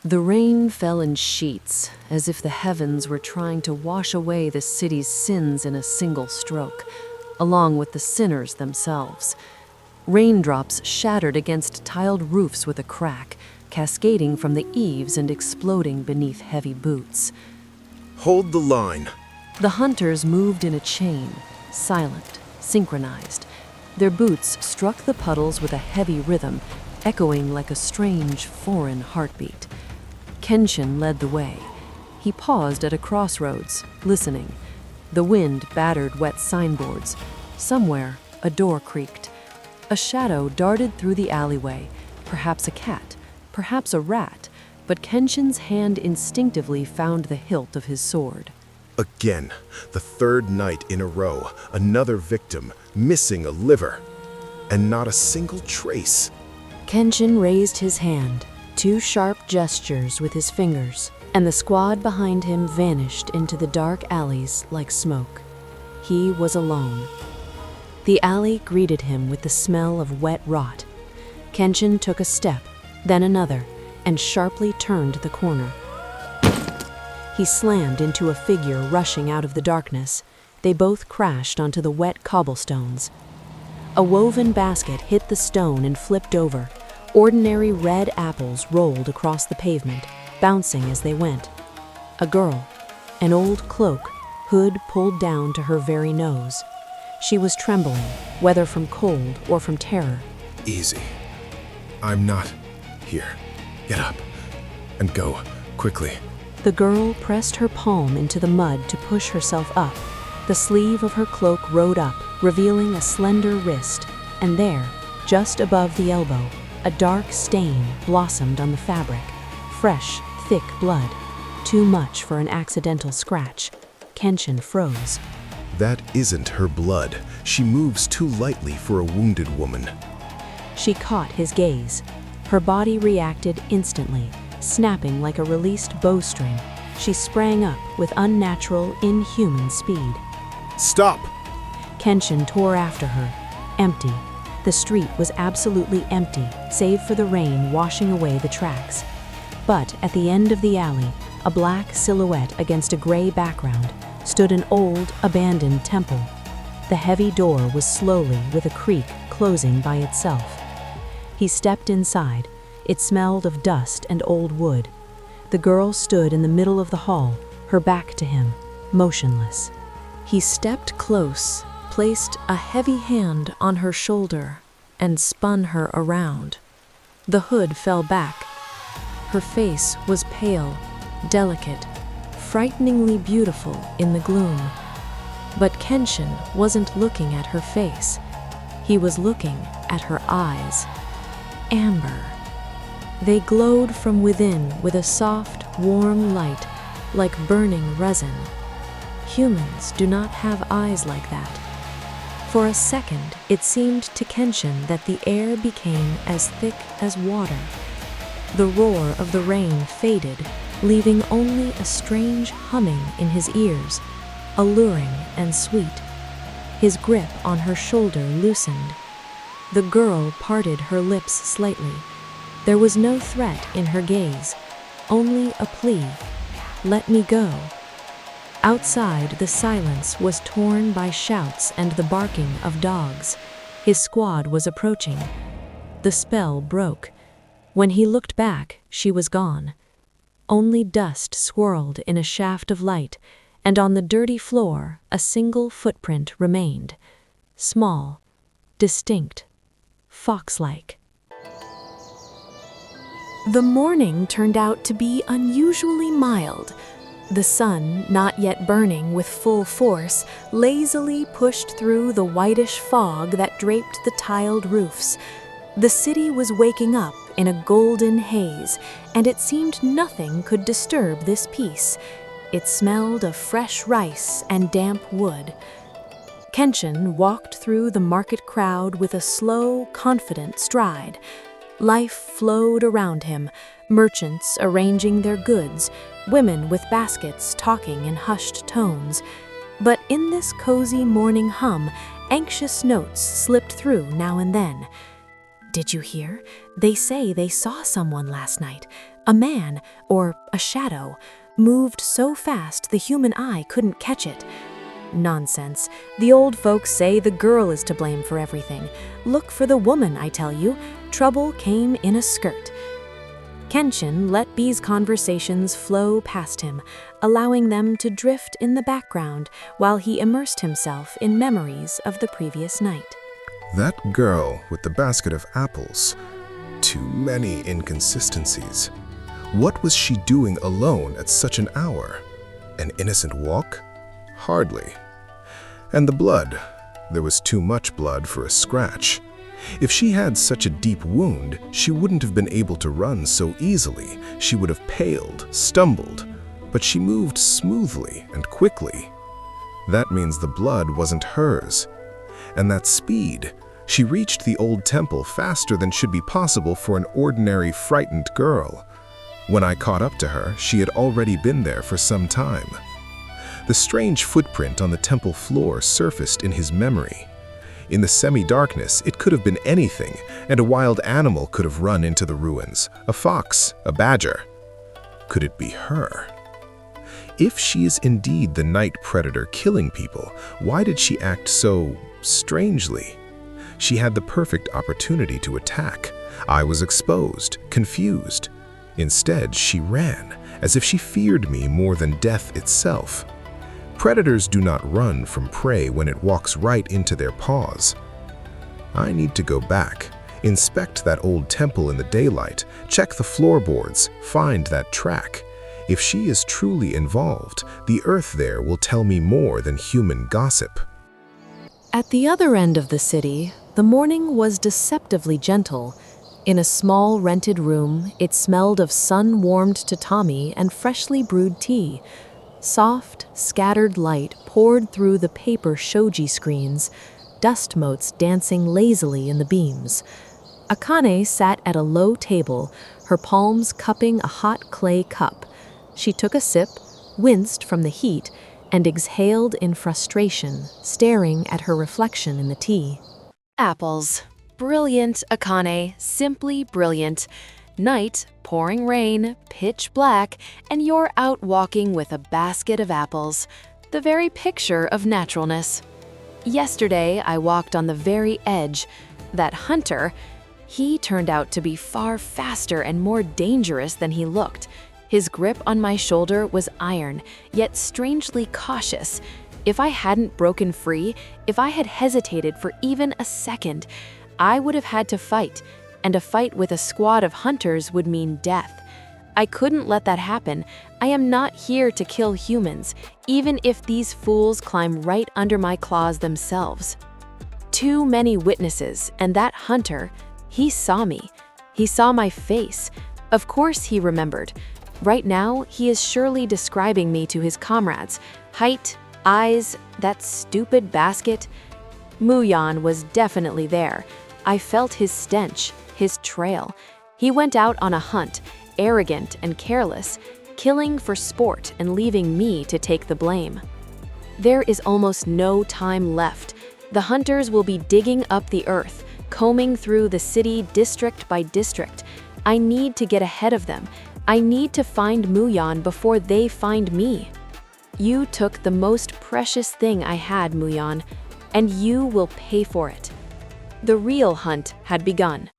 The rain fell in sheets, as if the heavens were trying to wash away the city's sins in a single stroke, along with the sinners themselves. Raindrops shattered against tiled roofs with a crack, cascading from the eaves and exploding beneath heavy boots. Hold the line. The hunters moved in a chain, silent, synchronized. Their boots struck the puddles with a heavy rhythm, echoing like a strange, foreign heartbeat. Kenshin led the way. He paused at a crossroads, listening. The wind battered wet signboards. Somewhere, a door creaked. A shadow darted through the alleyway, perhaps a cat, perhaps a rat, but Kenshin's hand instinctively found the hilt of his sword. Again, the third night in a row, another victim, missing a liver. And not a single trace. Kenshin raised his hand, 2 sharp gestures with his fingers, and the squad behind him vanished into the dark alleys like smoke. He was alone. The alley greeted him with the smell of wet rot. Kenshin took a step, then another, and sharply turned the corner. He slammed into a figure rushing out of the darkness. They both crashed onto the wet cobblestones. A woven basket hit the stone and flipped over. Ordinary red apples rolled across the pavement, bouncing as they went. A girl, an old cloak, hood pulled down to her very nose. She was trembling, whether from cold or from terror. Easy. I'm not here. Get up and go, quickly. The girl pressed her palm into the mud to push herself up. The sleeve of her cloak rode up, revealing a slender wrist, and there, just above the elbow, a dark stain blossomed on the fabric. Fresh, thick blood. Too much for an accidental scratch. Kenshin froze. That isn't her blood. She moves too lightly for a wounded woman. She caught his gaze. Her body reacted instantly, snapping like a released bowstring. She sprang up with unnatural, inhuman speed. Stop! Kenshin tore after her. Empty. The street was absolutely empty, save for the rain washing away the tracks. But at the end of the alley, a black silhouette against a gray background, stood an old, abandoned temple. The heavy door was slowly, with a creak, closing by itself. He stepped inside. It smelled of dust and old wood. The girl stood in the middle of the hall, her back to him, motionless. He stepped close, placed a heavy hand on her shoulder, and spun her around. The hood fell back. Her face was pale, delicate, frighteningly beautiful in the gloom. But Kenshin wasn't looking at her face. He was looking at her eyes. Amber. They glowed from within with a soft, warm light, like burning resin. Humans do not have eyes like that. For a second, it seemed to Kenshin that the air became as thick as water. The roar of the rain faded, leaving only a strange humming in his ears, alluring and sweet. His grip on her shoulder loosened. The girl parted her lips slightly. There was no threat in her gaze, only a plea. Let me go. Outside, the silence was torn by shouts and the barking of dogs. His squad was approaching. The spell broke. When he looked back, she was gone. Only dust swirled in a shaft of light, and on the dirty floor, a single footprint remained. Small, distinct, fox-like. The morning turned out to be unusually mild. The sun, not yet burning with full force, lazily pushed through the whitish fog that draped the tiled roofs. The city was waking up in a golden haze, and it seemed nothing could disturb this peace. It smelled of fresh rice and damp wood. Kenshin walked through the market crowd with a slow, confident stride. Life flowed around him, merchants arranging their goods, women with baskets talking in hushed tones. But in this cozy morning hum, anxious notes slipped through now and then. Did you hear? They say they saw someone last night. A man, or a shadow, moved so fast the human eye couldn't catch it. Nonsense. The old folks say the girl is to blame for everything. Look for the woman, I tell you. Trouble came in a skirt. Kenshin let these conversations flow past him, allowing them to drift in the background while he immersed himself in memories of the previous night. That girl with the basket of apples. Too many inconsistencies. What was she doing alone at such an hour? An innocent walk? Hardly. And the blood. There was too much blood for a scratch. If she had such a deep wound, she wouldn't have been able to run so easily. She would have paled, stumbled, but she moved smoothly and quickly. That means the blood wasn't hers. And that speed. She reached the old temple faster than should be possible for an ordinary frightened girl. When I caught up to her, she had already been there for some time. The strange footprint on the temple floor surfaced in his memory. In the semi-darkness, it could have been anything, and a wild animal could have run into the ruins. A fox, a badger. Could it be her? If she is indeed the night predator killing people, why did she act so strangely? She had the perfect opportunity to attack. I was exposed, confused. Instead, she ran, as if she feared me more than death itself. Predators do not run from prey when it walks right into their paws. I need to go back, inspect that old temple in the daylight, check the floorboards, find that track. If she is truly involved, the earth there will tell me more than human gossip. At the other end of the city, the morning was deceptively gentle. In a small rented room, it smelled of sun-warmed tatami and freshly brewed tea. Soft, scattered light poured through the paper shoji screens, dust motes dancing lazily in the beams. Akane sat at a low table, her palms cupping a hot clay cup. She took a sip, winced from the heat, and exhaled in frustration, staring at her reflection in the tea. Apples. Brilliant, Akane. Simply brilliant. Night, pouring rain, pitch black, and you're out walking with a basket of apples. The very picture of naturalness. Yesterday, I walked on the very edge. That hunter, he turned out to be far faster and more dangerous than he looked. His grip on my shoulder was iron, yet strangely cautious. If I hadn't broken free, if I had hesitated for even a second, I would have had to fight, and a fight with a squad of hunters would mean death. I couldn't let that happen. I am not here to kill humans, even if these fools climb right under my claws themselves. Too many witnesses, and that hunter, he saw me. He saw my face. Of course he remembered. Right now, he is surely describing me to his comrades. Height, eyes, that stupid basket. Muyan was definitely there. I felt his stench, his trail. He went out on a hunt, arrogant and careless, killing for sport and leaving me to take the blame. There is almost no time left. The hunters will be digging up the earth, combing through the city district by district. I need to get ahead of them. I need to find Muyan before they find me. You took the most precious thing I had, Muyan, and you will pay for it. The real hunt had begun.